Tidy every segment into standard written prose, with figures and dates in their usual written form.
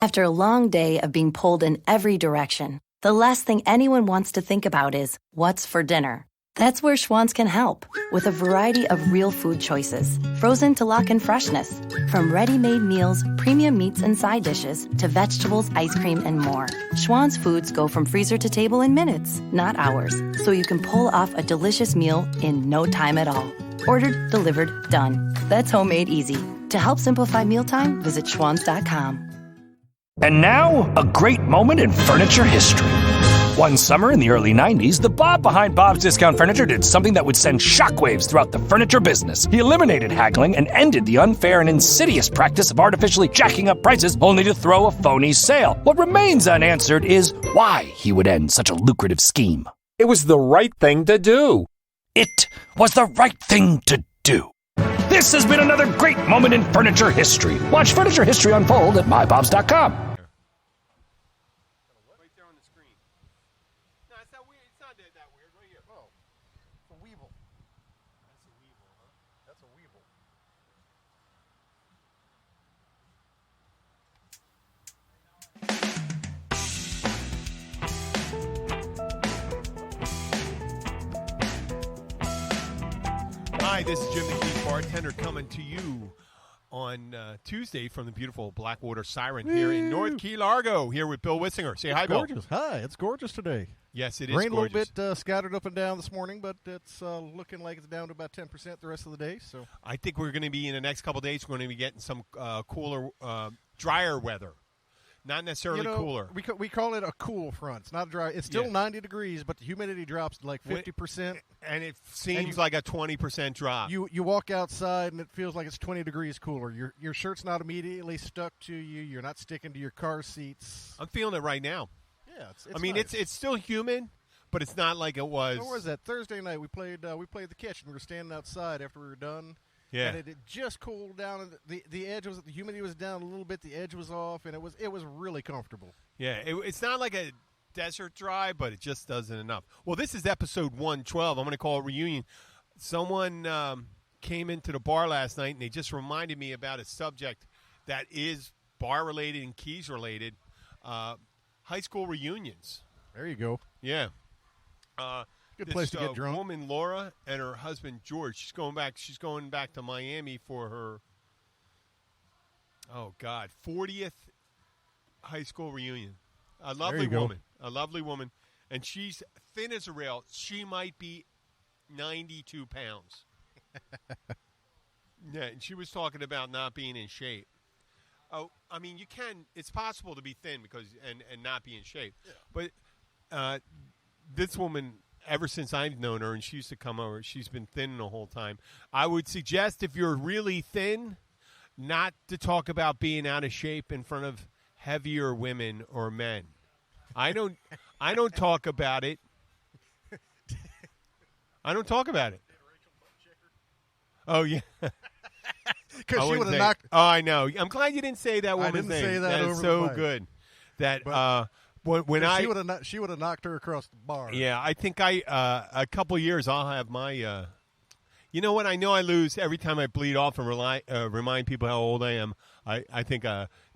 After a long day of being pulled in every direction, the last thing anyone wants to think about is what's for dinner. That's where Schwann's can help, with a variety of real food choices, frozen to lock in freshness. From ready-made meals, premium meats and side dishes, to vegetables, ice cream, and more. Schwann's foods go from freezer to table in minutes, not hours, so you can pull off a delicious meal in no time at all. Ordered, delivered, done. That's homemade easy. To help simplify mealtime, visit schwans.com. And now, a great moment in furniture history. One summer in the early 90s, the Bob behind Bob's Discount Furniture did something that would send shockwaves throughout the furniture business. He eliminated haggling and ended the unfair and insidious practice of artificially jacking up prices only to throw a phony sale. What remains unanswered is why he would end such a lucrative scheme. It was the right thing to do. It was the right thing to do. This has been another great moment in furniture history. Watch furniture history unfold at mybobs.com. Hi, this is Jim the Keith Bartender coming to you on Tuesday from the beautiful Blackwater Siren here in North Key Largo, here with Bill Wissinger. Say hi, Bill. Gorgeous. Hi, it's gorgeous today. Yes, it is Rain gorgeous. a little bit scattered up and down this morning, but it's looking like it's down to about 10% the rest of the day. So I think we're going to be, in the next couple of days, we're going to be getting some cooler, drier weather. Not necessarily cooler. We call it a cool front. It's not a dry. It's still 90 degrees, but the humidity drops to like 50%. And it seems like a 20% drop. You walk outside, and it feels like it's 20 degrees cooler. Your shirt's not immediately stuck to you. You're not sticking to your car seats. I'm feeling it right now. Yeah, it's it's still humid, but it's not like it was. What was that? Thursday night, we played the kitchen. We were standing outside after we were done. Yeah, and it just cooled down. And the edge was, the humidity was down a little bit. The edge was off, and it was really comfortable. Yeah, it's not like a desert dry, but it just doesn't enough. Well, this is episode 112. I'm going to call it reunion. Someone came into the bar last night, and they just reminded me about a subject that is bar related and keys related. High school reunions. There you go. Yeah. Good place to get drunk. Woman Laura and her husband George. She's going back to Miami for her 40th high school reunion. A lovely woman, and she's thin as a rail. She might be 92 pounds. Yeah, and she was talking about not being in shape. Oh, I mean, you can. It's possible to be thin and not be in shape. Yeah. But this woman, ever since I've known her, and she used to come over, she's been thin the whole time. I would suggest, if you're really thin, not to talk about being out of shape in front of heavier women or men. I don't talk about it. I don't talk about it. Oh, yeah. Because she would have knocked. Oh, I know. I'm glad you didn't say that woman's name. I didn't say that. That's so good. That when she would have knocked her across the bar. Yeah, I think a couple years I'll have my. You know what? I know I lose every time I bleed off and remind people how old I am. I think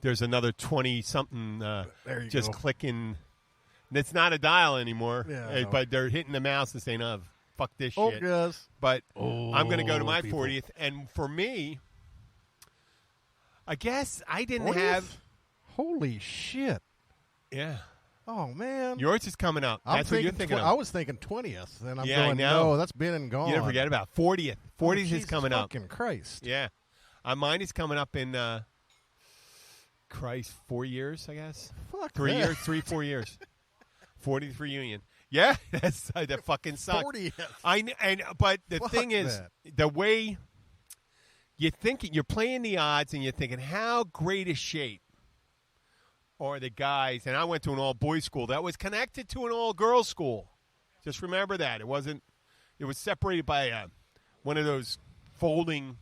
there's another 20-something just clicking. It's not a dial anymore, but they're hitting the mouse and saying, "Oh, fuck this shit." Yes. But I'm going to go to my 40th, and for me, I guess I didn't 40th? have. Holy shit! Yeah. Oh man, yours is coming up. That's what you're thinking of. I was thinking 20th, and I'm going. I know. No, that's been and gone. You never forget about 40th. 40th is coming up. Fucking Christ! Yeah, mine is coming up in 4 years, I guess. Fuck 3 that. years, 4 years. 40th reunion. Yeah, that fucking sucks. 40th. But the Fuck thing is, the way you're playing the odds, and you're thinking, how great a shape are the guys? And I went to an all-boys school that was connected to an all-girls school. Just remember that. It was separated by one of those folding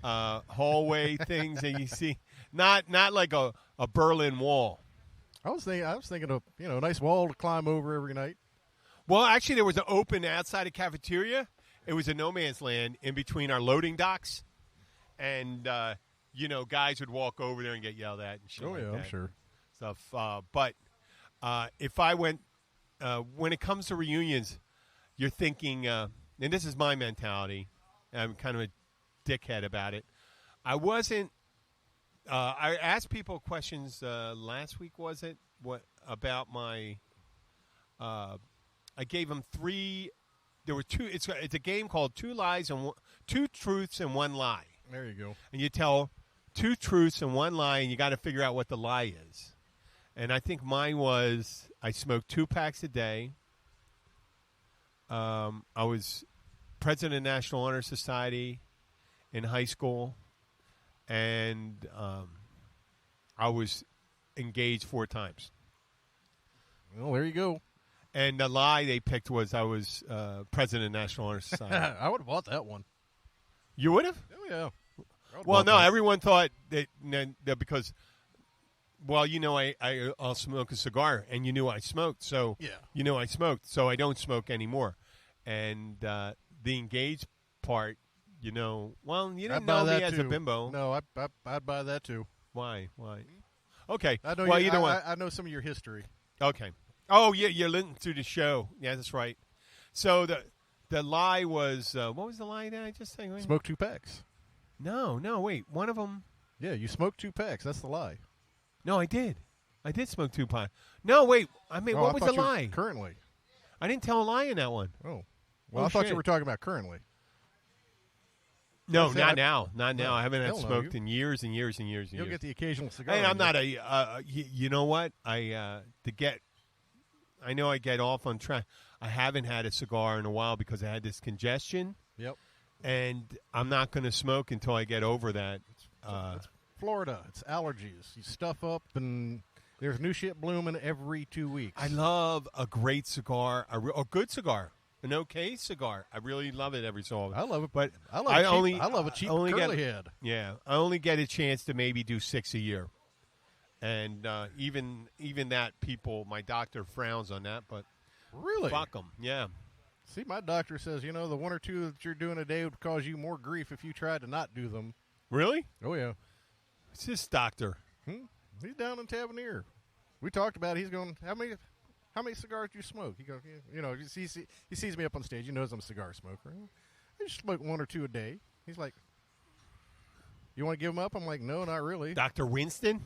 hallway things that you see. Not like a Berlin Wall. I was thinking of a nice wall to climb over every night. Well, actually, there was an open outside a cafeteria. It was a no man's land in between our loading docks, and guys would walk over there and get yelled at and shit. Oh like yeah, that. I'm sure. stuff. But if I went, when it comes to reunions, you're thinking, and this is my mentality. I'm kind of a dickhead about it. I wasn't. I asked people questions last week. Was it what about my? I gave them 3. There were 2. It's a game called Two Truths and One Lie. There you go. And you tell 2 truths and 1 lie, and you got to figure out what the lie is. And I think mine was I smoked 2 packs a day. I was president of the National Honor Society in high school, and I was engaged 4 times. Well, there you go. And the lie they picked was I was president of the National Honor Society. I would have bought that one. You would have? Oh, yeah. Well, no, everyone thought that because, well, I'll smoke a cigar, and you knew I smoked, so I smoked, so I don't smoke anymore. And the engaged part, well, you didn't know me as a bimbo. No, I'd buy that too. Why? Okay. I know well, I know some of your history. Okay. Oh, yeah, you're listening to the show. Yeah, that's right. So the lie was, what was the lie that I just said? Smoke 2 packs. No, wait. One of them. Yeah, you smoked 2 packs. That's the lie. No, I did. I did smoke 2 packs. No, wait. I mean, what was the lie? Currently. I didn't tell a lie in that one. Oh. Well, I thought you were talking about currently. No, not now. Not now. I haven't had smoked in years and years and years and You'll years. get the occasional cigar. And I'm not a, you know what? I know I get off on track. I haven't had a cigar in a while because I had this congestion. Yep. And I'm not going to smoke until I get over that. It's Florida. It's allergies. You stuff up, and there's new shit blooming every 2 weeks. I love a great cigar, a good cigar, an okay cigar. I really love it every so often. I love it, but I love a cheap curly head. Yeah, I only get a chance to maybe do 6 a year, and even that, my doctor frowns on that. But really, fuck them. Yeah. See, my doctor says, the 1 or 2 that you're doing a day would cause you more grief if you tried to not do them. Really? Oh, yeah. It's this doctor. He's down in Tavernier. We talked about it. He's going, how many cigars do you smoke? He goes, he sees me up on stage. He knows I'm a cigar smoker. I just smoke 1 or 2 a day. He's like, you want to give them up? I'm like, no, not really. Dr. Winston?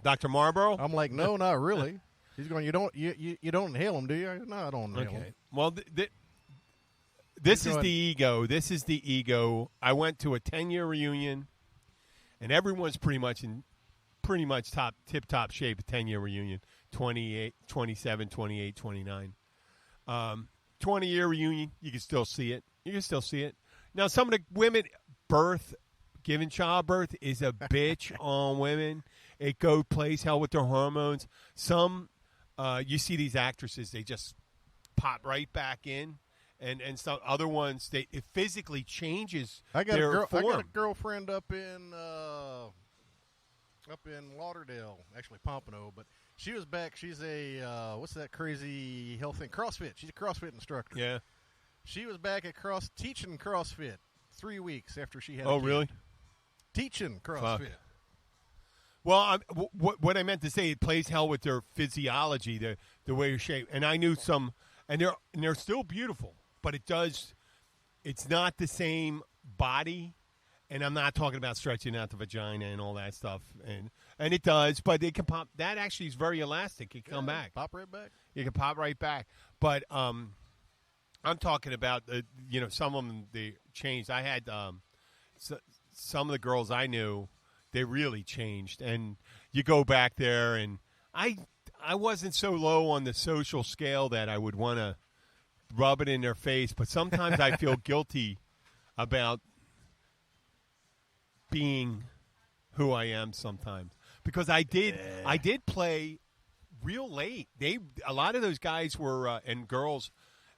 Dr. Marlboro? I'm like, no, not really. He's going, you don't inhale them, do you? No, I don't inhale them. Well, this is the ego. This is the ego. I went to a 10-year reunion, and everyone's pretty much in tip-top shape, a 10-year reunion, 28, 27, 28, 29. 20-year reunion, you can still see it. Now, some of the women, giving childbirth is a bitch on women. It plays hell with their hormones. Some, you see these actresses, they just pop right back in. And some other ones, it physically changes their form. I got a girlfriend up in Lauderdale, actually Pompano, but she was back. She's a what's that crazy health thing? CrossFit. She's a CrossFit instructor. Yeah. She was back at teaching CrossFit 3 weeks after she had. Oh, really? Teaching CrossFit. Fuck. Well, what I meant to say, it plays hell with their physiology, the way you're shaped. And I knew some, and they're still beautiful. But it's not the same body, and I'm not talking about stretching out the vagina and all that stuff, and it does, but it can pop. That actually is very elastic. It can come back, pop right back. You can pop right back. But I'm talking about some of them they changed. I had some of the girls I knew, they really changed, and you go back there, and I wasn't so low on the social scale that I would want to rub it in their face, but sometimes I feel guilty about being who I am sometimes because I did play real late. A lot of those guys were and girls,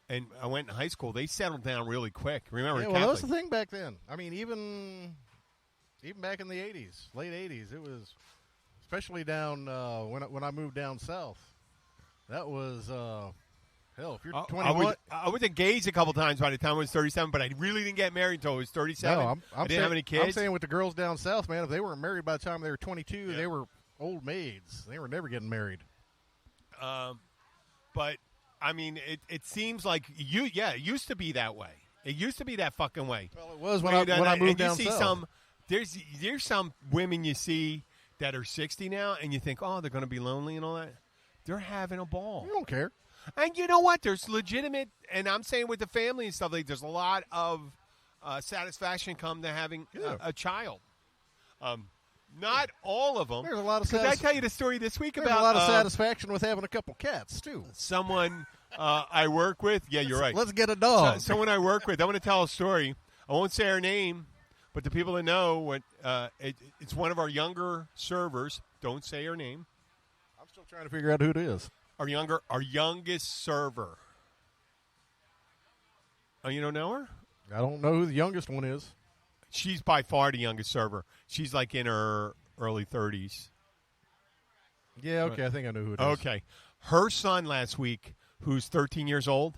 and I went in high school. They settled down really quick. Remember, well, that was the thing back then. I mean, even back in the '80s, late '80s, it was especially down when I moved down south. That was. Hell, if you're 21, I was engaged a couple times by the time I was 37, but I really didn't get married until I was 37. No, I didn't have any kids. I'm saying with the girls down south, man, if they weren't married by the time they were 22, they were old maids. They were never getting married. But I mean, it seems like it used to be that way. It used to be that fucking way. Well, it was when I moved down you see south. There's some women you see that are 60 now, and you think, oh, they're going to be lonely and all that. They're having a ball. You don't care. And you know what? There's legitimate, and I'm saying with the family and stuff, like there's a lot of satisfaction come to having a child. Not all of them. There's a lot of Did I tell you the story this week There's about a lot of satisfaction with having a couple cats too. someone I work with? Yeah, you're right. Let's get a dog. Someone I work with. I'm going to tell a story. I won't say her name, but the people that know, it's one of our younger servers. Don't say her name. I'm still trying to figure out who it is. Our youngest server. Oh, you don't know her? I don't know who the youngest one is. She's by far the youngest server. She's like in her early 30s. Yeah, okay, I think I know who it is. Okay. Her son last week, who's 13 years old,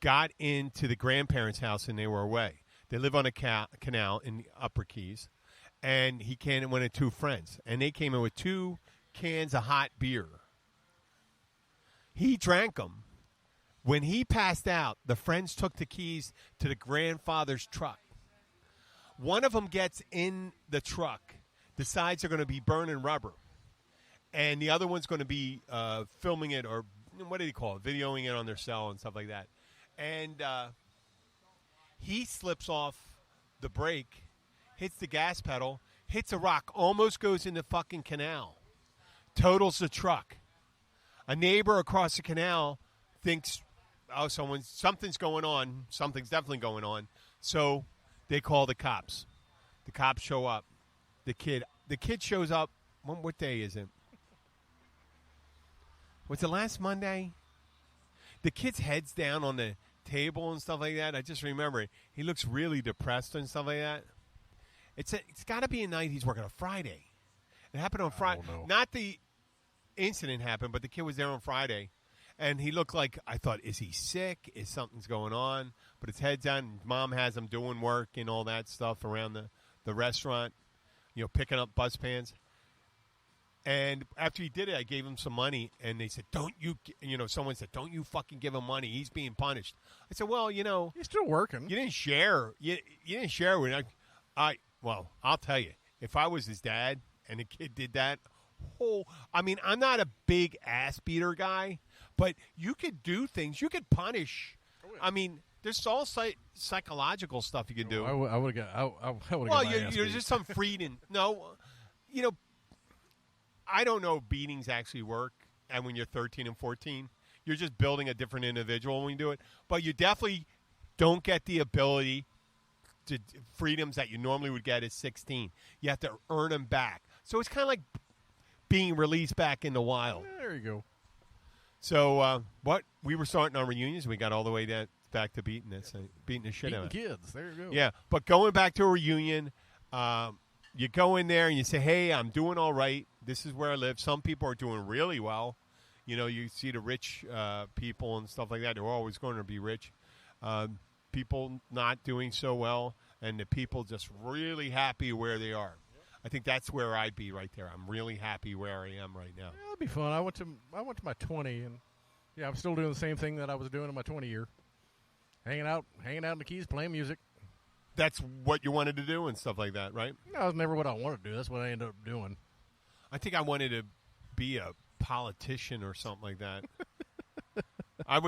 got into the grandparents' house and they were away. They live on a canal in the Upper Keys. And he came and went with two friends. And they came in with 2 cans of hot beer. He drank them. When he passed out, the friends took the keys to the grandfather's truck. One of them gets in the truck. The sides are going to be burning rubber. And the other one's going to be filming it, or what do you call it, videoing it on their cell and stuff like that. And he slips off the brake, hits the gas pedal, hits a rock, almost goes in the fucking canal, totals the truck. A neighbor across the canal thinks, oh, something's going on. Something's definitely going on. So they call the cops. The cops show up. The kid shows up. What day is it? Was it last Monday? The kid's head's down on the table and stuff like that. I just remember it. He looks really depressed and stuff like that. It's got to be a night he's working on Friday. It happened on Friday. Not the incident happened, but the kid was there on Friday. And he looked like, I thought, is he sick? Is something's going on? But his head's down. Mom has him doing work and all that stuff around the restaurant, picking up bus pans. And after he did it, I gave him some money. And they said, someone said, don't you fucking give him money. He's being punished. I said, well, he's still working. You didn't share. You didn't share with him. Well, I'll tell you, if I was his dad and the kid did that, I'm not a big ass beater guy. But you could do things. You could punish. Oh, yeah. I mean, there's all psychological stuff you can do. I would have got. Well, there's just some freedom. No, I don't know if beatings actually work. And when you're 13 and 14, you're just building a different individual when you do it. But you definitely don't get the ability to freedoms that you normally would get at 16. You have to earn them back. So it's kind of like being released back in the wild. Yeah, there you go. So we were starting our reunions. We got all the way back to beating the shit out of it. Kids. There you go. Yeah, but going back to a reunion, you go in there and you say, "Hey, I'm doing all right. This is where I live." Some people are doing really well. You see the rich people and stuff like that. They're always going to be rich. People not doing so well, and the people just really happy where they are. I think that's where I'd be right there. I'm really happy where I am right now. Yeah, that'd be fun. I went to my 20, and I'm still doing the same thing that I was doing in my 20 year, hanging out in the Keys, playing music. That's what you wanted to do and stuff like that, right? No, that's never what I wanted to do. That's what I ended up doing. I think I wanted to be a politician or something like that. I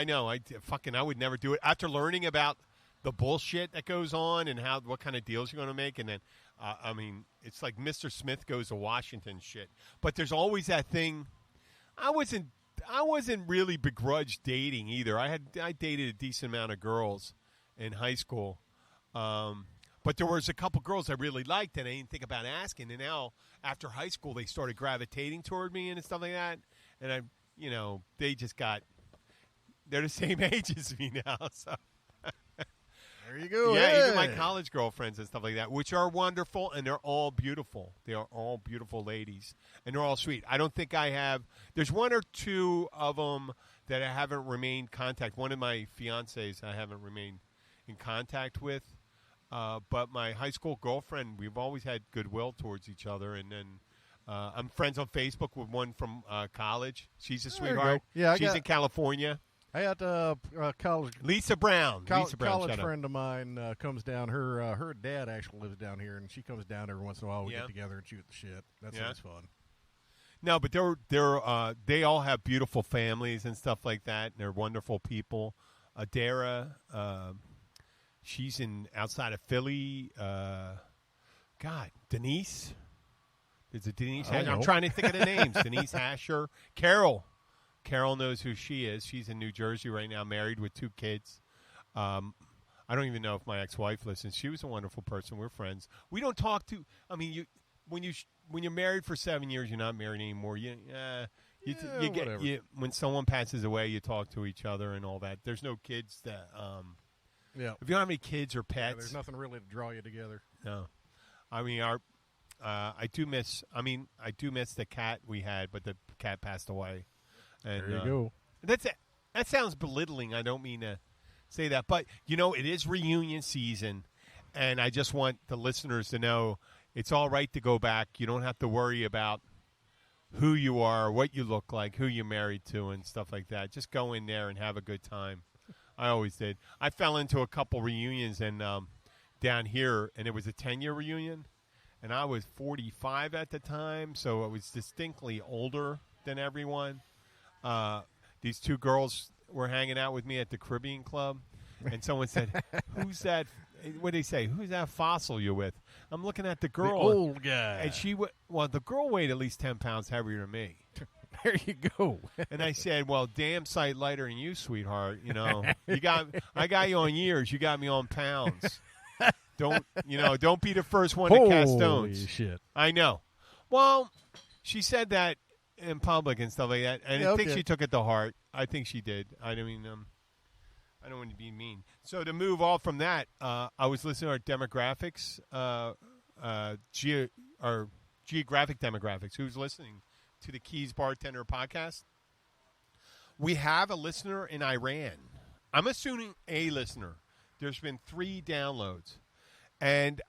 know. I would never do it. After learning about the bullshit that goes on and what kind of deals you're going to make, and then, it's like Mr. Smith goes to Washington shit. But there's always that thing. I wasn't really begrudged dating either. I dated a decent amount of girls in high school, but there was a couple girls I really liked, and I didn't think about asking. And now after high school, they started gravitating toward me and stuff like that. And they just they're the same age as me now, so. There you go. Yeah, hey. Even my college girlfriends and stuff like that, which are wonderful, and they're all beautiful. They are all beautiful ladies, and they're all sweet. I don't think I have – there's one or two of them that I haven't remained contact. One of my fiancés I haven't remained in contact with. But my high school girlfriend, we've always had goodwill towards each other, and then I'm friends on Facebook with one from college. She's a There you sweetheart. go. Yeah, she's in California. I got college. Lisa Brown. Lisa Brown. College friend of mine comes down. Her dad actually lives down here, and she comes down every once in a while. We get together and shoot the shit. That's always fun. No, but they all have beautiful families and stuff like that. And they're wonderful people. Adara, she's outside of Philly. Denise. There's a Denise Hasher. I'm trying to think of the names. Denise Hasher. Carol. Carol knows who she is. She's in New Jersey right now, married with 2 kids. I don't even know if my ex-wife listens. She was a wonderful person. We're friends. We don't talk to. I mean, when you're married for 7 years, you're not married anymore. When someone passes away, you talk to each other and all that. There's no kids that. If you don't have any kids or pets, there's nothing really to draw you together. No, I mean I do miss the cat we had, but the cat passed away. And, there you go. That's it. That sounds belittling. I don't mean to say that, but it is reunion season, and I just want the listeners to know it's all right to go back. You don't have to worry about who you are, what you look like, who you're married to, and stuff like that. Just go in there and have a good time. I always did. I fell into a couple reunions and down here, and it was a 10-year reunion, and I was 45 at the time, so I was distinctly older than everyone. These 2 girls were hanging out with me at the Caribbean Club, and someone said, "Who's that?" What did they say? "Who's that fossil you're with?" I'm looking at the girl, the old guy, and the girl weighed at least 10 pounds heavier than me. There you go. And I said, "Well, damn sight lighter than you, sweetheart. I got you on years. You got me on pounds. Don't be the first one to cast stones." Holy shit! I know. Well, she said that in public and stuff like that, and I think she took it to heart. I think she did. I don't want to be mean. So to move off from that, I was listening to our demographics, our geographic demographics. Who's listening to the Keys Bartender podcast? We have a listener in Iran. I'm assuming a listener. There's been 3 downloads, and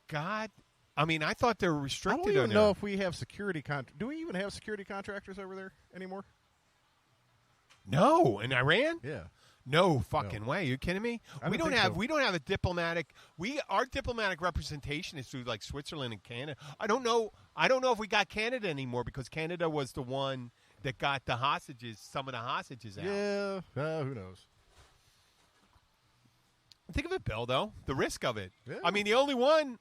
I thought they were restricted. I don't even know if we have security do we even have security contractors over there anymore? No, in Iran? Yeah. No fucking way. Are you kidding me? We don't have a diplomatic. Our diplomatic representation is through like Switzerland and Canada. I don't know if we got Canada anymore because Canada was the one that got some of the hostages out. Yeah. Who knows? Think of it, Bill, though. The risk of it. Yeah. I mean, the only one,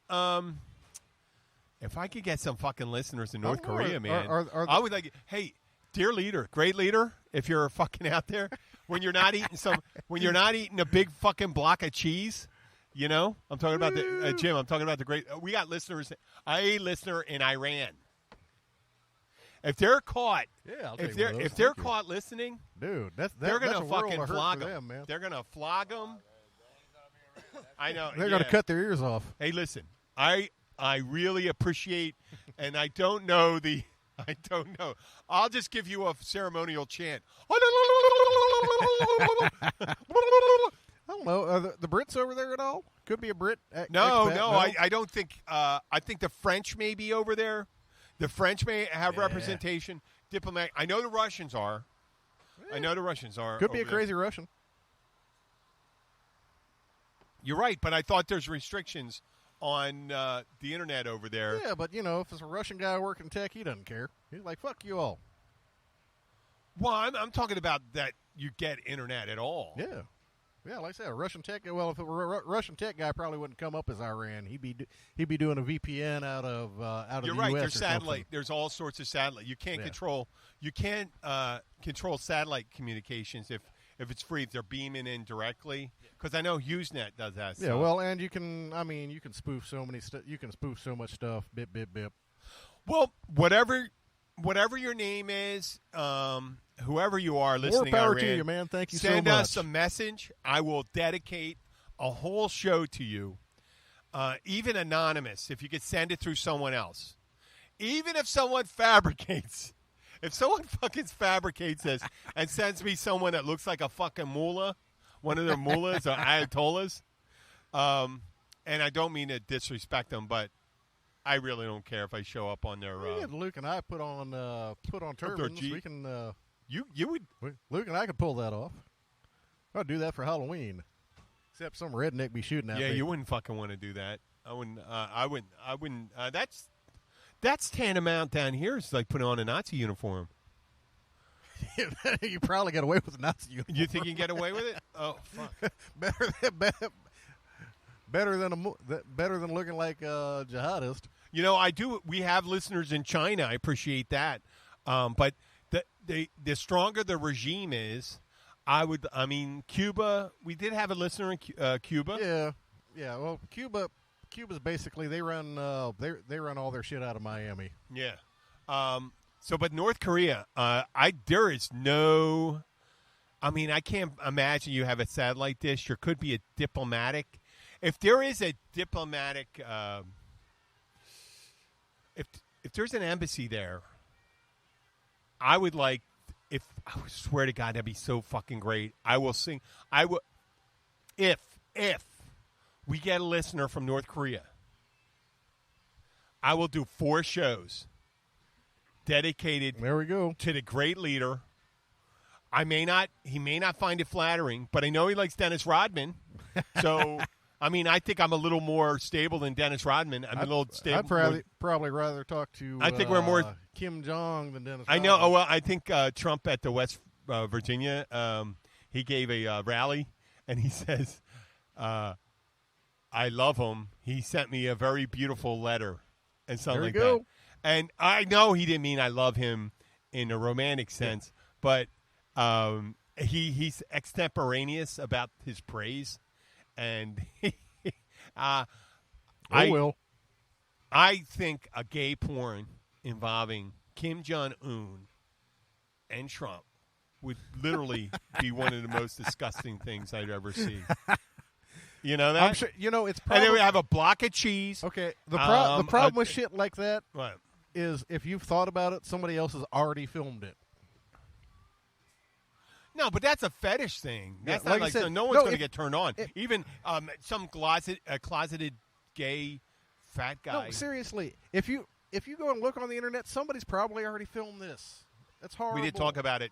if I could get some fucking listeners in North Korea, man, I would like, hey, dear leader, great leader, if you're fucking out there, when you're not eating a big fucking block of cheese, I'm talking about the, Jim, I'm talking about the great, we got listeners, a listener in Iran. If they're caught, if they're caught listening, dude, they're gonna that's fucking flog them, man. They're gonna flog them. I know they're gonna cut their ears off. Hey, listen, I really appreciate, and I don't know. I'll just give you a ceremonial chant. I don't know. Are the Brits over there at all? Could be a Brit. No. I don't think. I think the French may be over there. The French may have representation. Diplomatic. I know the Russians are. Could be a crazy Russian. You're right, but I thought there's restrictions on the internet over there. Yeah, but if it's a Russian guy working tech, he doesn't care. He's like, "Fuck you all." Well, I'm talking about that you get internet at all. Yeah. Yeah, like I said, a Russian tech. Well, if it were a Russian tech guy, probably wouldn't come up as Iran. He'd be doing a VPN out of You're the right. US There's or satellite. something. There's all sorts of satellite. You can't control. You can't control satellite communications if it's free. If they're beaming in directly, because I know HughesNet does that. Yeah. stuff. Well, and you can. I mean, you can spoof so many. You can spoof so much stuff. Bip bip bip. Well, whatever your name is, whoever you are listening, more power Iran, to you, man. Thank you so much. Send us a message. I will dedicate a whole show to you, even anonymous. If you could send it through someone else, even if someone fabricates. If someone fucking fabricates this and sends me someone that looks like a fucking mullah, one of their mullahs or ayatollahs, and I don't mean to disrespect them, but I really don't care if I show up on their. Luke and I put on turbans. We can. You would. Luke and I could pull that off. I'd do that for Halloween. Except some redneck be shooting at me. Yeah, you wouldn't fucking want to do that. I wouldn't. I wouldn't. That's tantamount down here. It's like putting on a Nazi uniform. You probably get away with a Nazi uniform. You think you can get away with it? Oh, fuck. better than looking like a jihadist. You know, I do. We have listeners in China. I appreciate that. But the stronger the regime is, I mean, Cuba. We did have a listener in Cuba. Yeah. Well, Cuba's basically they run all their shit out of Miami. Yeah. But North Korea, there is no. I mean, I can't imagine you have a satellite dish. There could be a diplomatic. If there is a diplomatic, if there's an embassy there, I would like. If I swear to God, that'd be so fucking great. I will sing. I will. If we get a listener from North Korea, I will do 4 shows dedicated. There we go. To the great leader. He may not find it flattering, but I know he likes Dennis Rodman. So, I mean, I think I'm a little more stable than Dennis Rodman. I'm a little stable. I'd probably rather talk to. I think we're more Kim Jong than Dennis. I know. Rodman. Oh, well, I think Trump at the West Virginia, he gave a rally, and he says, "I love him. He sent me a very beautiful letter," and something like that. And I know he didn't mean I love him in a romantic sense, but he's extemporaneous about his praise, and I think a gay porn involving Kim Jong-un and Trump would literally be one of the most disgusting things I'd ever see. You know that? I'm sure. You know, it's probably. And then we have a block of cheese. Okay. The problem with shit like that What? is if you've thought about it, somebody else has already filmed it. No, but that's a fetish thing. That's Yeah, not like like I said, no one's no, going to if- get turned on. Even some closeted gay fat guy. No, seriously. If you go and look on the internet, somebody's probably already filmed this. That's horrible. We did talk about it.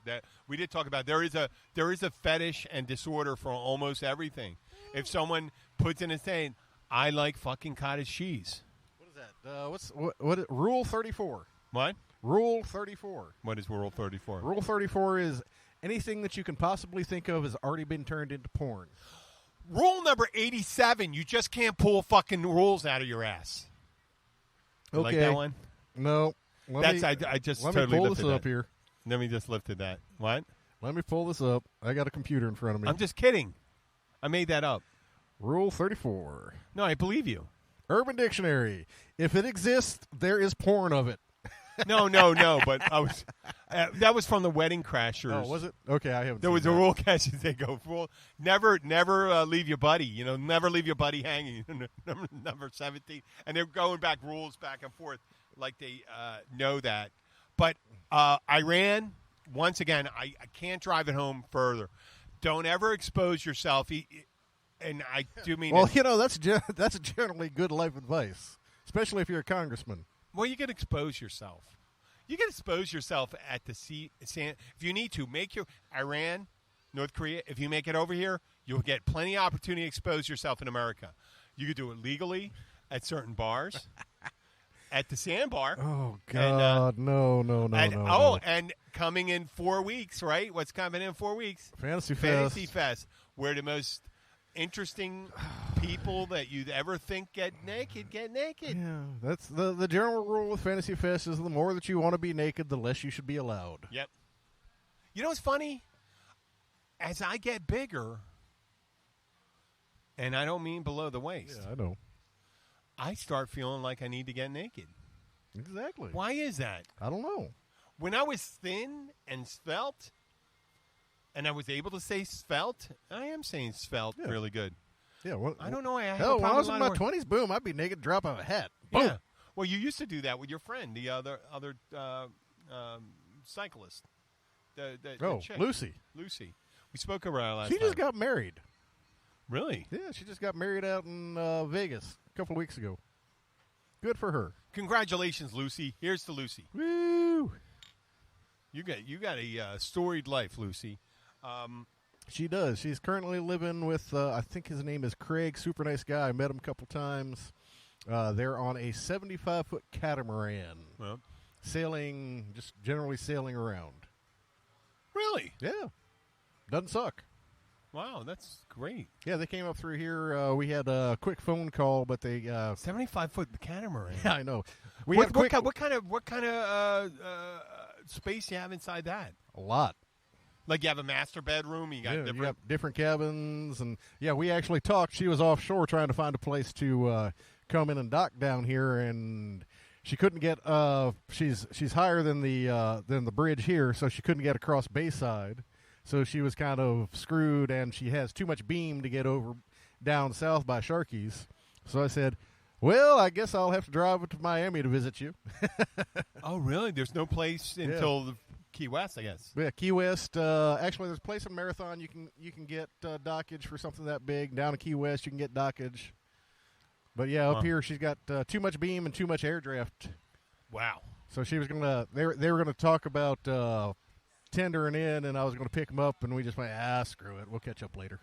There is a fetish and disorder for almost everything. If someone puts in a saying, "I like fucking cottage cheese." What is that? What Rule 34. What? Rule 34. What is Rule 34? Rule 34 is anything that you can possibly think of has already been turned into porn. Rule number 87, you just can't pull fucking rules out of your ass. You like that one? No. I just let totally me pull lifted this up that. here. Let me just lifted that. What? Let me pull this up. I got a computer in front of me. I'm just kidding. I made that up. Rule 34. No, I believe you. Urban Dictionary. If it exists, there is porn of it. No. But I was that was from the Wedding Crashers. Oh, was it? Okay, I haven't. There seen was that. a rule catch they go rule. Never leave your buddy. You know, never leave your buddy hanging. number 17, and they're going back rules back and forth like they know that. But Iran, once again, I can't drive it home further. Don't ever expose yourself. And I do mean. Well, you know that's generally good life advice, especially if you're a congressman. Well, you can expose yourself. You can expose yourself at the sea. If you need to, make your Iran, North Korea. If you make it over here, you'll get plenty of opportunity to expose yourself in America. You could do it legally at certain bars, at the Sandbar. Oh God, no. And coming in 4 weeks, right? What's coming in 4 weeks? Fantasy Fest, where the most interesting people that you'd ever think get naked. Yeah, that's the general rule with Fantasy Fest is the more that you want to be naked, the less you should be allowed. Yep. You know what's funny? As I get bigger, and I don't mean below the waist. Yeah, I know. I start feeling like I need to get naked. Exactly. Why is that? I don't know. When I was thin and svelte, and I was able to say svelte, I am saying svelte really good. Yeah, well, I don't know. Hell, when I was in my 20s, boom, I'd be naked, drop of a hat. Boom. Yeah. Well, you used to do that with your friend, the other cyclist. The chick. Lucy. We spoke about her last She time. just got married. Really? Yeah, she just got married out in Vegas a couple of weeks ago. Good for her. Congratulations, Lucy. Here's to Lucy. Woo! You got a storied life, Lucy. She does. She's currently living with, I think his name is Craig. Super nice guy. I met him a couple times. They're on a 75-foot catamaran. Well, just generally sailing around. really? Yeah. Doesn't suck. Wow, that's great. Yeah, they came up through here. We had a quick phone call, but they 75-foot catamaran. Yeah, I know. What kind of space you have inside that? A lot. Like you have a master bedroom. You got You have different cabins, and we actually talked. She was offshore trying to find a place to come in and dock down here, and she couldn't get. She's higher than the bridge here, so she couldn't get across Bayside. So she was kind of screwed, and she has too much beam to get over down south by Sharky's. So I said, well, I guess I'll have to drive to Miami to visit you. Oh, really? There's no place until the Key West, I guess. Yeah, Key West. Actually, there's a place in Marathon you can get dockage for something that big. Down in Key West, you can get dockage. But yeah, up here she's got too much beam and too much air draft. Wow. So she was gonna. They were gonna talk about tendering in, and I was gonna pick them up, and we just went, screw it. We'll catch up later.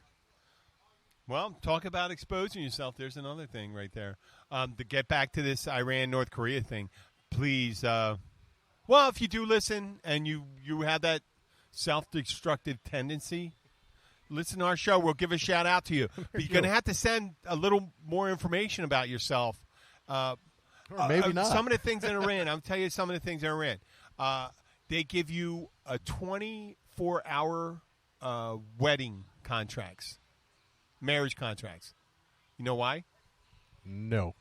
Well, talk about exposing yourself. There's another thing right there. To get back to this Iran-North Korea thing, please. Well, if you do listen and you have that self-destructive tendency, listen to our show. We'll give a shout-out to you. But you're going to have to send a little more information about yourself. Or maybe not. Some of the things in Iran, I'll tell you some of the things in Iran. They give you a 24-hour wedding contracts, marriage contracts. You know why? No.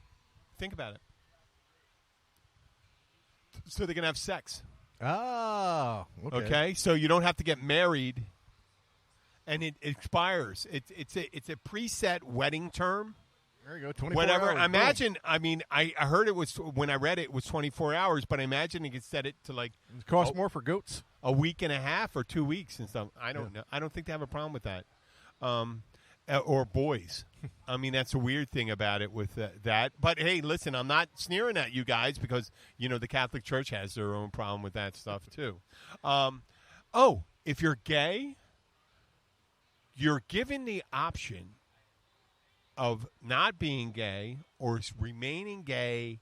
Think about it. So they're going to have sex. Ah, Okay, so you don't have to get married, and it expires. It's a preset wedding term. There you go, 24 Whatever. hours. I imagine, I heard it was, when I read it was 24 hours, but I imagine you could set it to like It costs more for goats. a week and a half or 2 weeks and stuff. I don't know. I don't think they have a problem with that. Or boys. I mean, that's a weird thing about it with that. But, hey, listen, I'm not sneering at you guys because, the Catholic Church has their own problem with that stuff, too. If you're gay, you're given the option of not being gay or remaining gay.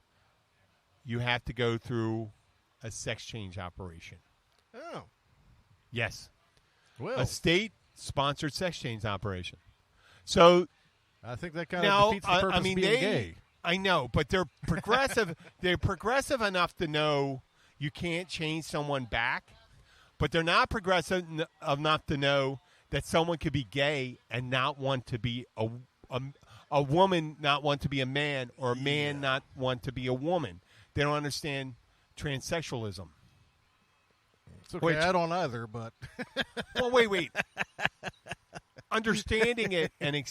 You have to go through a sex change operation. Oh. Yes. Well, A state-sponsored sex change operation. So I think that kind of defeats the purpose of being gay. I know, but they're progressive. They're progressive enough to know you can't change someone back, but they're not progressive enough to know that someone could be gay and not want to be a woman, not want to be a man, or a man not want to be a woman. They don't understand transsexualism. It's okay. I don't either, but Well, wait. Understanding it, and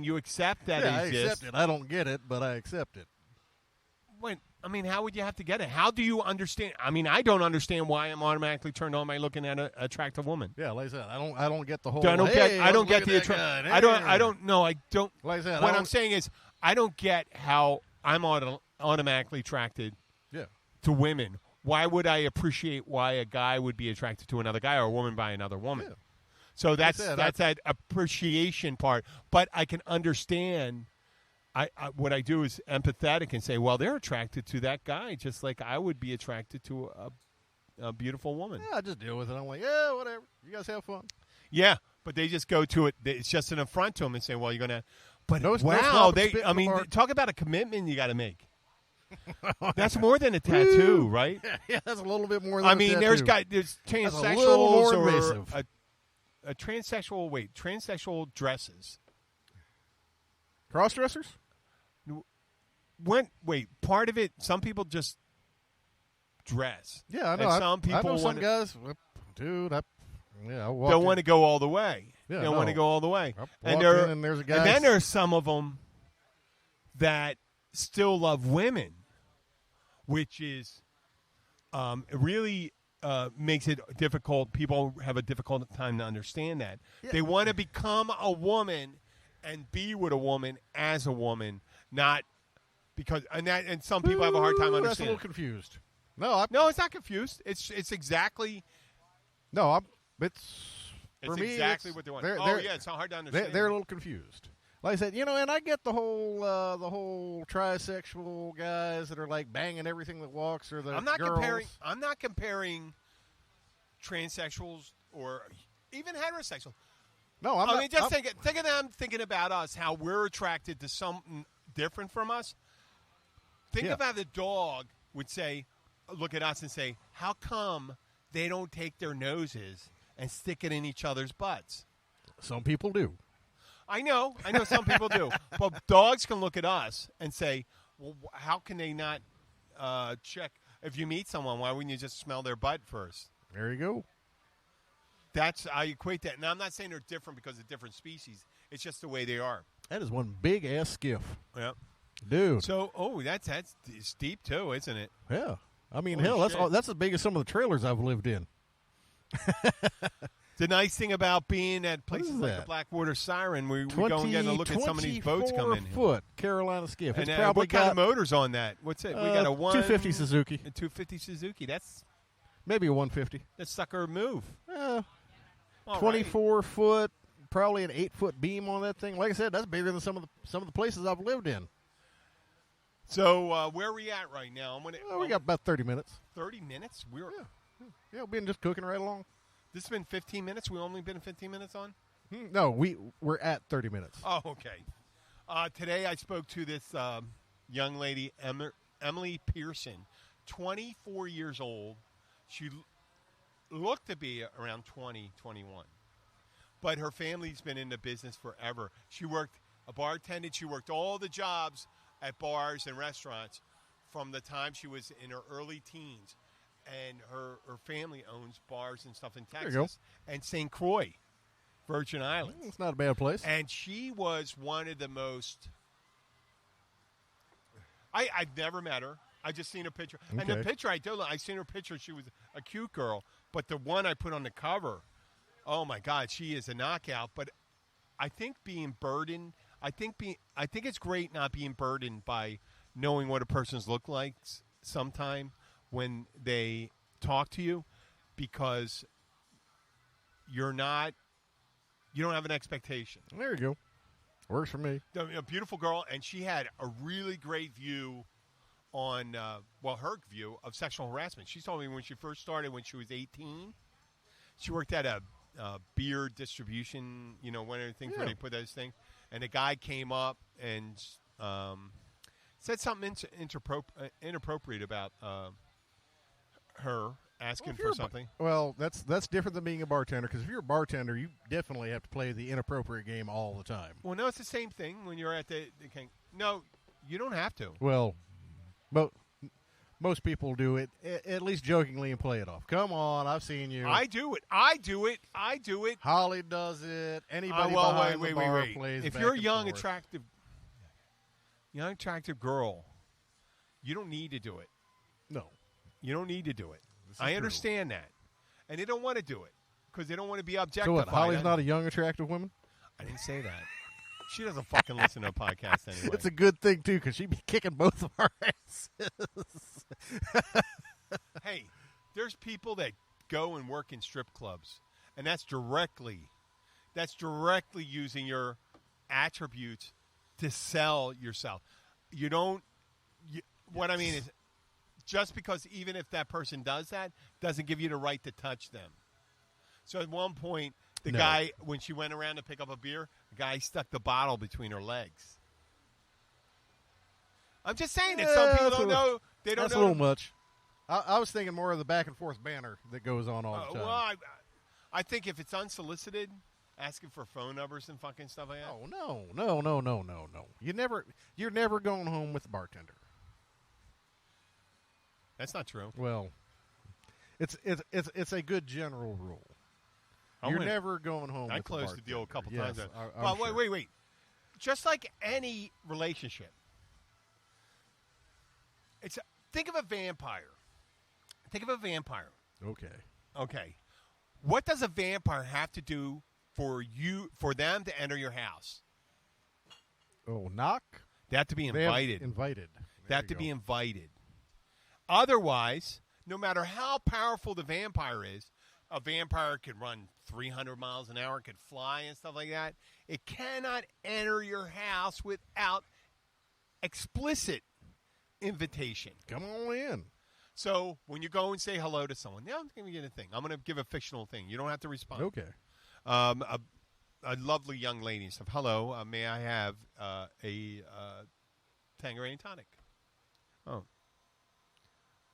you accept that it I exists. accept it. I don't get it, but I accept it. How would you have to get it? How do you understand? I don't understand why I'm automatically turned on by looking at an attractive woman. Yeah, like I said, I don't get the whole. I don't get the attraction. I don't know. I don't. Like I said, what I'm saying is, I don't get how I'm automatically attracted to women. Why would I appreciate why a guy would be attracted to another guy or a woman by another woman? Yeah. So that's that appreciation part. But I can understand. What I do is empathetic and say, well, they're attracted to that guy just like I would be attracted to a beautiful woman. Yeah, I just deal with it. I'm like, yeah, whatever. You guys have fun. Yeah, but they just go to it. It's just an affront to them and say, well, you're going to. But No talk about a commitment you got to make. That's more than a tattoo, right? Yeah, that's a little bit more than a tattoo. there's That's a little more transsexuals or invasive. a transsexual dresses. Cross-dressers? Part of it, some people just dress. Yeah, I know. And some people I know some guys, dude, I walked don't want to go all the way. Yeah, they don't want to go all the way. And there's a guy. And then there's some of them that still love women, which is really makes it difficult. People have a difficult time to understand that. Yeah. They want to become a woman and be with a woman as a woman, not because and some people have a hard time That's a understanding. little confused. No, No, it's not confused. It's exactly. It's for me. Exactly what they want. It's not hard to understand. They're a little confused. Like I said, and I get the whole trisexual guys that are like banging everything that walks, or the girls. I'm not comparing transsexuals or even heterosexual. No, I'm not. Just think of them thinking about us, how we're attracted to something different from us. Think of how the dog would look at us and say, how come they don't take their noses and stick it in each other's butts? Some people do. I know some people do. But dogs can look at us and say, well, how can they not check? If you meet someone, why wouldn't you just smell their butt first? There you go. I equate that. Now, I'm not saying they're different because of different species. It's just the way they are. That is one big-ass skiff. Yeah. Dude. So, that's steep, too, isn't it? Yeah. I mean, Holy hell, that's as big as some of the trailers I've lived in. The nice thing about being at places like the Blackwater Siren, we go and get a look at some of these boats come in. 24-foot Carolina skiff. And it's probably what kind of motor's on that? What's it? We got a 250 Suzuki. A 250 Suzuki. That's maybe a 150. That sucker move. 24-foot, probably an 8-foot beam on that thing. Like I said, that's bigger than some of the places I've lived in. So where are we at right now? We got about 30 minutes. 30 minutes? We've been just cooking right along. This has been 15 minutes? We've only been 15 minutes on? No, we're at 30 minutes. Oh, okay. Today I spoke to this young lady, Emily Pearson, 24 years old. She looked to be around 20, 21. But her family's been in the business forever. She worked a bartender. She worked all the jobs at bars and restaurants from the time she was in her early teens. And her family owns bars and stuff in Texas and St. Croix, Virgin Islands. It's not a bad place. And she was one of the most... I've never met her. I just seen her picture. Okay. And the picture, I seen her picture. She was a cute girl. But the one I put on the cover, oh, my God, she is a knockout. But I think being burdened... I think it's great not being burdened by knowing what a person's look like sometime when they talk to you, because you don't have an expectation. There you go. Works for me. A beautiful girl, and she had a really great view on, her view of sexual harassment. She told me when she first started, when she was 18, she worked at a beer distribution, one of the things where they put those things. And a guy came up and said something inappropriate about her asking for something. Well, that's different than being a bartender, because if you're a bartender, you definitely have to play the inappropriate game all the time. Well, no, it's the same thing when you're at the king. No, you don't have to. Well, but most people do it, at least jokingly, and play it off. Come on, I've seen you. I do it. Holly does it. Anybody behind the bar plays. If you're a young, attractive girl, you don't need to do it. No. You don't need to do it. I understand that. And they don't want to do it because they don't want to be objectified. So what, Holly's not a young, attractive woman? I didn't say that. She doesn't fucking listen to a podcast anyway. It's a good thing, too, because she'd be kicking both of our asses. Hey, there's people that go and work in strip clubs, and that's directly using your attributes to sell yourself. What I mean is, just because even if that person does that, doesn't give you the right to touch them. So at one point, the guy, when she went around to pick up a beer, the guy stuck the bottle between her legs. I'm just saying that some people don't know. They don't know. That's a little much. I was thinking more of the back and forth banner that goes on all the time. Well, I think if it's unsolicited, asking for phone numbers and fucking stuff like that. Oh, no. You're never going home with the bartender. That's not true. Well, it's a good general rule. You're never going home. I closed the deal a couple times. But sure. Wait. Just like any relationship, think of a vampire. Okay. What does a vampire have to do for them to enter your house? Oh, knock? They have to be invited. They have to be invited. Otherwise, no matter how powerful the vampire is, a vampire can run 300 miles an hour, can fly and stuff like that. It cannot enter your house without explicit invitation. Come on in. So when you go and say hello to someone, now I'm going to get a thing. I'm going to give a fictional thing. You don't have to respond. Okay. A lovely young lady said, hello, may I have a Tangerine tonic? Oh.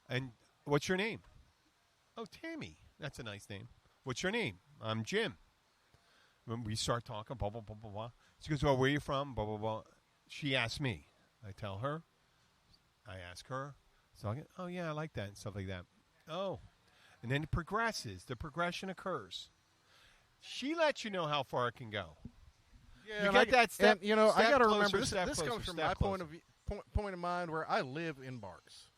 And what's your name? Oh, Tammy. That's a nice name. What's your name? I'm Jim. When we start talking, blah, blah, blah, blah, blah. She goes, well, where are you from? Blah, blah, blah. She asks me. I tell her. I ask her. So oh, yeah, I like that and stuff like that. Oh. And then it progresses. The progression occurs. She lets you know how far it can go. Yeah, you get that step. And, I got to remember, this this comes from my point of mind where I live in bars.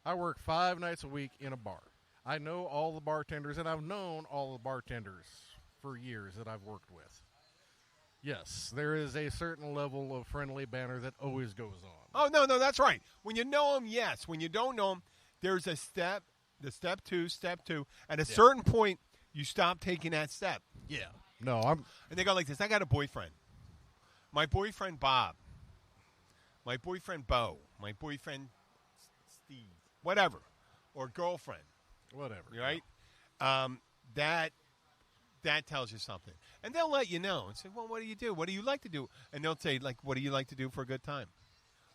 I work 5 nights a week in a bar. I know all the bartenders, and I've known all the bartenders for years that I've worked with. Yes, there is a certain level of friendly banter that always goes on. Oh, no, that's right. When you know them, yes. When you don't know them, there's a step, the step two. At a certain point, you stop taking that step. Yeah. No, And they go like this. I got a boyfriend. My boyfriend, Bob. My boyfriend, Bo. My boyfriend, Steve. Whatever. Or girlfriend. Whatever. Right? That tells you something. And they'll let you know and say, well, what do you do? What do you like to do? And they'll say, like, what do you like to do for a good time?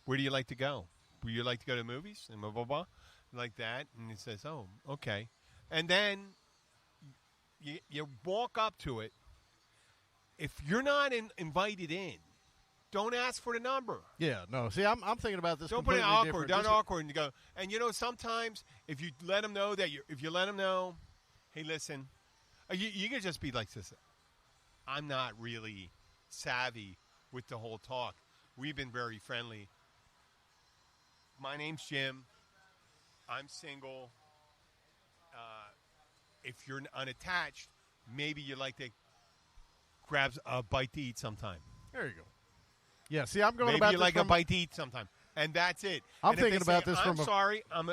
Where do you like to go? Would you like to go to movies? And blah, blah, blah. Like that. And he says, oh, okay. And then you walk up to it. If you're not invited in, don't ask for the number. Yeah, no. See, I'm thinking about this. Don't put it awkward. Don't awkward and you go. And sometimes if you let them know hey, listen, you can just be like this. I'm not really savvy with the whole talk. We've been very friendly. My name's Jim. I'm single. If you're unattached, maybe you like to grab a bite to eat sometime. There you go. Yeah, see, I'm going maybe about you this like from a bite to eat sometime. And that's it. I'm and thinking about this I'm from sorry, and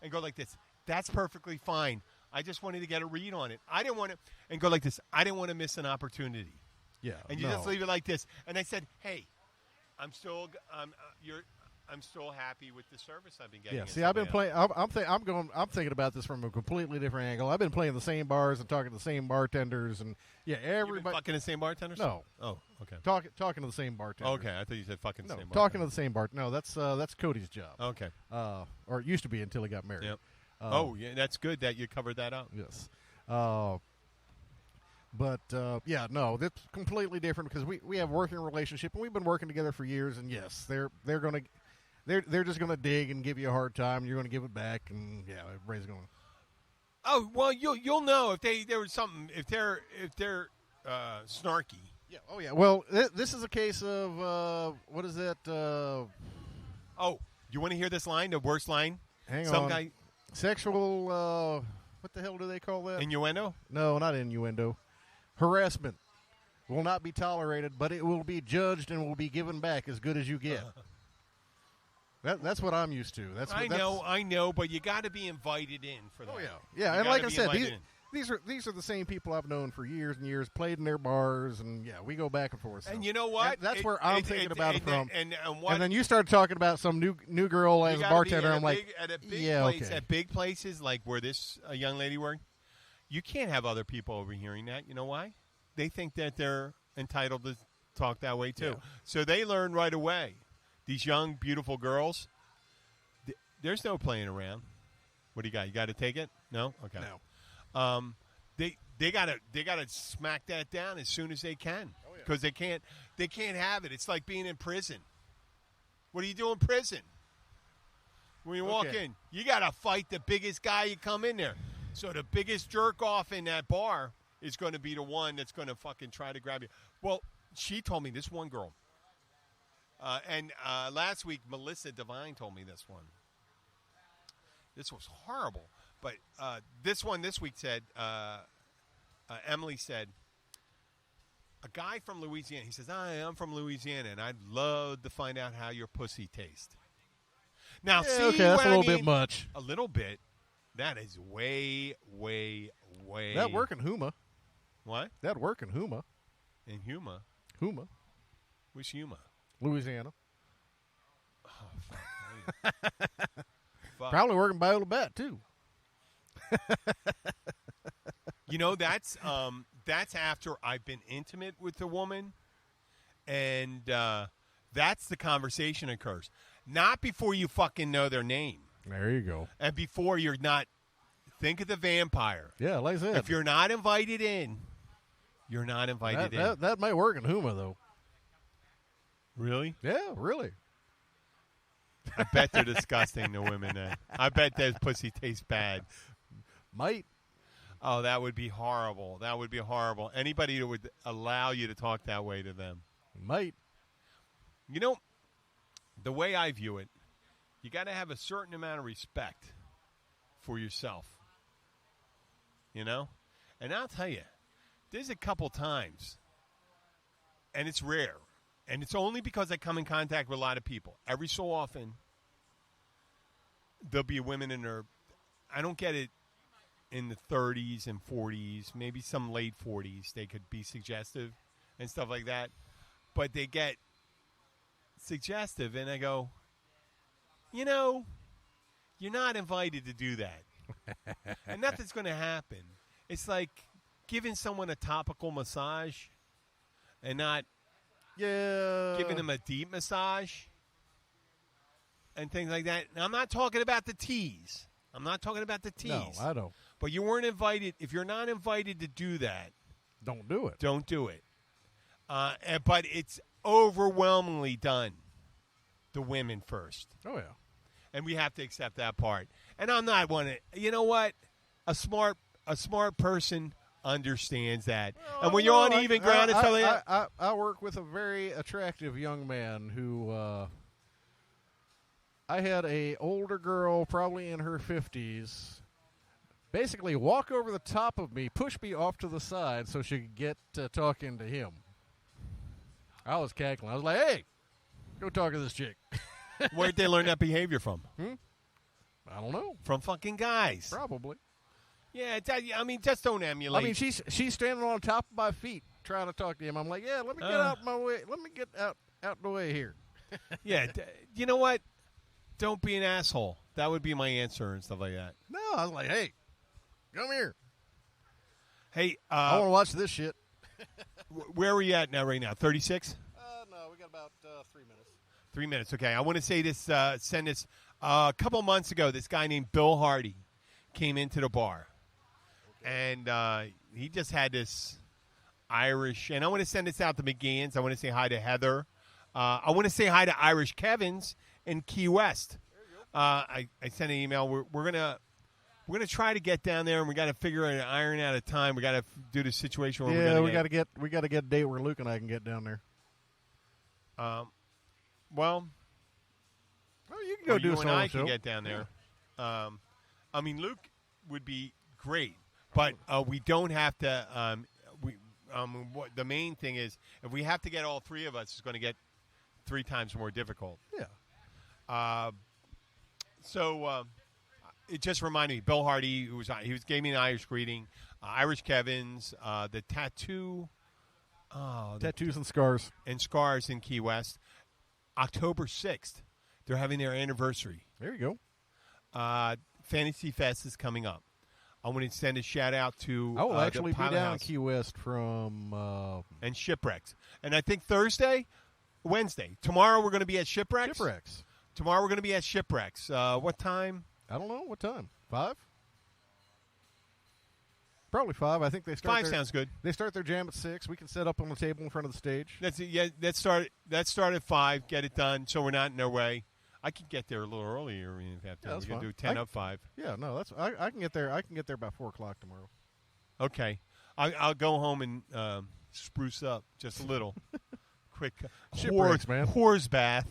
go like this. That's perfectly fine. I just wanted to get a read on it. I didn't want to, and go like this. I didn't want to miss an opportunity. Yeah, and you just leave it like this. And I said, hey, I'm still happy with the service I've been getting. Yeah, see, I've been playing. I'm thinking about this from a completely different angle. I've been playing the same bars and talking to the same bartenders, and everybody. You've been fucking the same bartenders? No. Oh, okay. Talking to the same bartender. Okay, I thought you said fucking the same. Talking to the same bar. No, that's Cody's job. Okay. Or it used to be until he got married. Yep. Yeah, that's good that you covered that up. Yes. But no, that's completely different because we have a working relationship and we've been working together for years. And yes, they're just gonna dig and give you a hard time. And you're gonna give it back, and everybody's going. Oh well, you'll know if there was something if they're snarky. Yeah. Oh yeah. Well, this is a case of what is it? You want to hear this line? The worst line. Hang Some on. guy. Sexual. What the hell do they call that? Innuendo? No, not innuendo. Harassment will not be tolerated, but it will be judged and will be given back as good as you get. That's what I'm used to. I know, but you got to be invited in for that. Oh yeah, and like I said, these are the same people I've known for years and years, played in their bars, and we go back and forth. So. And you know what? That's where I'm thinking about it from. And then you started talking about some new girl as a bartender. I'm like, At big places like where this young lady worked, you can't have other people overhearing that. You know why? They think that they're entitled to talk that way too. Yeah. So they learn right away. These young, beautiful girls, there's no playing around. What do you got? You got to take it? No? Okay. No. They gotta smack that down as soon as they can because they can't have it. It's like being in prison. What do you do in prison? When you walk in, you gotta fight the biggest guy you come in there. So the biggest jerk off in that bar is going to be the one that's going to fucking try to grab you. Well, she told me this one girl, and last week Melissa Devine told me this one. This was horrible. But this week said, Emily said, a guy from Louisiana, he says, I'm from Louisiana, and I'd love to find out how your pussy tastes. Now, Yeah, see okay, that's what a little I mean? bit much. A little bit. That is way, way, way. That'd work in Huma. What? That'd work in Huma. In Huma. Huma, Which Huma? Louisiana. Oh, fuck. Probably working by Ola Bat, too. You know, that's after I've been intimate with the woman, and that's the conversation occurs. Not before you fucking know their name. There you go. And before you're not, think of the vampire. Yeah, like I said. If you're not invited in, you're not invited in. That might work in Huma, though. Really? Yeah, really. I bet they're disgusting, the women. I bet that pussy tastes bad. Might. Oh, that would be horrible. That would be horrible. Anybody who would allow you to talk that way to them. Might. You know, the way I view it, you got to have a certain amount of respect for yourself. You know? And I'll tell you, there's a couple times, and it's rare, and it's only because I come in contact with a lot of people. Every so often, there'll be women in their, I don't get it, in the 30s and 40s, maybe some late 40s. They could be suggestive and stuff like that. But they get suggestive, and I go, you know, you're not invited to do that. And nothing's going to happen. It's like giving someone a topical massage and not giving them a deep massage and things like that. Now, I'm not talking about the tease. No, I don't. But you weren't invited. If you're not invited to do that, Don't do it. don't do it. But it's overwhelmingly done. The women first. Oh, yeah. And we have to accept that part. And I'm not one of, you know what? A smart person understands that. And when you're on even ground and stuff like that. I work with a very attractive young man who I had a older girl, probably in her 50s, basically walk over the top of me, push me off to the side so she could get talking to him. I was cackling. I was like, hey, go talk to this chick. Where'd they learn that behavior from? I don't know. From fucking guys. Probably. Yeah, I mean, just don't emulate. I mean, she's standing on top of my feet trying to talk to him. I'm like, yeah, let me get out my way. Let me get out the way here. Yeah, you know what? Don't be an asshole. That would be my answer and stuff like that. No, I was like, hey, come here. Hey, I want to watch this shit. where are we at now? Right now, 36. No, we got about 3 minutes. 3 minutes. Okay, I want to say this. Send this. A couple months ago, this guy named Bill Hardy came into the bar, and he just had this Irish. And I want to send this out to McGeehan's. I want to say hi to Heather. I want to say hi to Irish Kevin's in Key West. I sent an email. We're gonna try to get down there, and we got to figure out iron out a time. We got to do the situation where we got to get a date where Luke and I can get down there. Well, you can go do you a and I show. can get down there. I mean, Luke would be great, but we don't have to. The main thing is, if we have to get all three of us, it's going to get 3 times more difficult. Yeah. So it just reminded me, Bill Hardy, he gave me an Irish greeting. Irish Kevin's, the tattoo. Tattoos and scars. And scars in Key West. October 6th, they're having their anniversary. There you go. Fantasy Fest is coming up. I want to send a shout out to I will actually the be down Pilot in House Key West from and Shipwrecks. And I think Wednesday. Tomorrow we're going to be at Shipwrecks. Tomorrow we're going to be at Shipwrecks. What time? I don't know. What time? 5? Probably 5. I think they start. 5 sounds good. They start their jam at 6. We can set up on the table in front of the stage. That's it. Yeah, let's start at 5. Get it done, so we're not in their way. I could get there a little earlier. If we have to. We can do 10 up 5. Yeah, no, that's. I can get there. I can get there by 4 o'clock tomorrow. Okay, I'll go home and spruce up just a little. Quick whore's bath.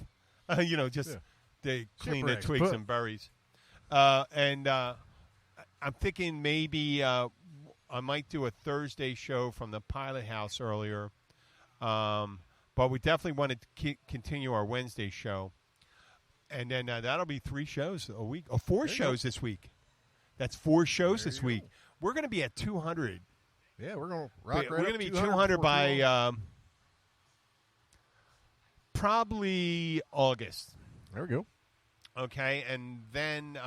They clean the twigs and berries. And I'm thinking maybe I might do a Thursday show from the Pilot House earlier. But we definitely want to continue our Wednesday show. And then that'll be 3 shows a week, or 4 shows this week. That's 4 shows this week. We're going to be at 200. Yeah, we're going to rock We're going to be 200 by probably August. There we go. Okay, and then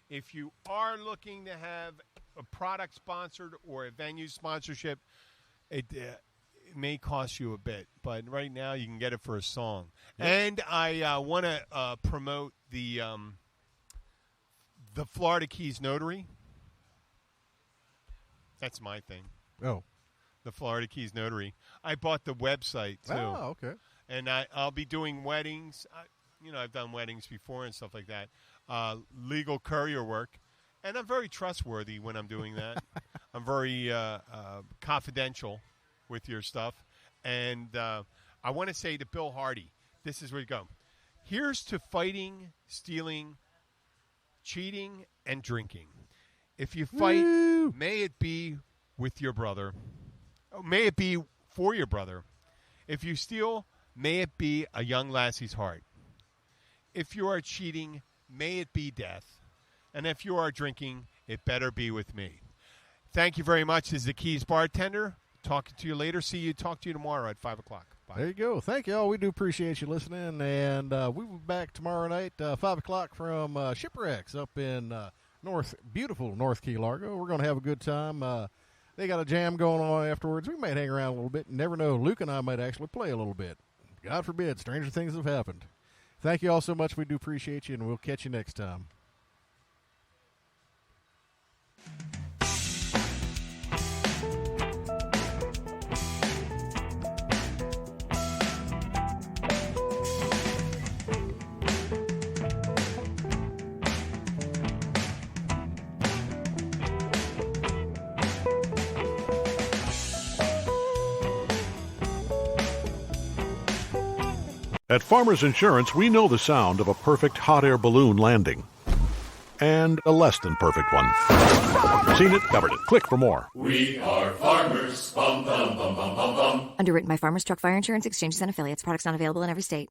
if you are looking to have a product sponsored or a venue sponsorship, it may cost you a bit, but right now you can get it for a song. Yep. And I want to promote the Florida Keys Notary. That's my thing. Oh. The Florida Keys Notary. I bought the website, too. Oh, okay. And I'll be doing weddings. I've done weddings before and stuff like that. Legal courier work. And I'm very trustworthy when I'm doing that. I'm very confidential with your stuff. And I want to say to Bill Hardy, this is where you go. Here's to fighting, stealing, cheating, and drinking. If you fight, may it be with your brother. Oh, may it be for your brother. If you steal, may it be a young lassie's heart. If you are cheating, may it be death. And if you are drinking, it better be with me. Thank you very much. This is the Keys Bartender. Talking to you later. Talk to you tomorrow at 5 o'clock. Bye. There you go. Thank you all. We do appreciate you listening. And we will be back tomorrow night, 5 o'clock from Shipwrecks up in beautiful North Key Largo. We're going to have a good time. They got a jam going on afterwards. We might hang around a little bit. You never know. Luke and I might actually play a little bit. God forbid, stranger things have happened. Thank you all so much. We do appreciate you, and we'll catch you next time. At Farmers Insurance, we know the sound of a perfect hot air balloon landing. And a less than perfect one. Seen it, covered it. Click for more. We are farmers. Bum, bum, bum, bum, bum, bum. Underwritten by Farmers Truck Fire Insurance Exchanges and Affiliates. Products not available in every state.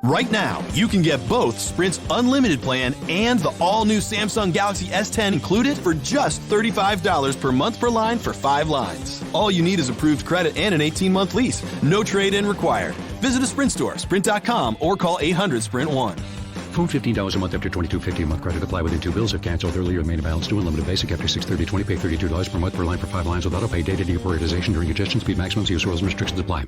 Right now, you can get both Sprint's unlimited plan and the all-new Samsung Galaxy S10 included for just $35 per month per line for 5 lines. All you need is approved credit and an 18-month lease. No trade-in required. Visit a Sprint store, sprint.com, or call 800-SPRINT-1. Phone $15 a month after $22.50 a month. Credit apply within 2 bills. If canceled earlier, remain balance due. Unlimited basic after $630.20. Pay $32 per month per line for 5 lines with auto pay. Data deprioritization during congestion. Speed maximums. Use rules and restrictions apply.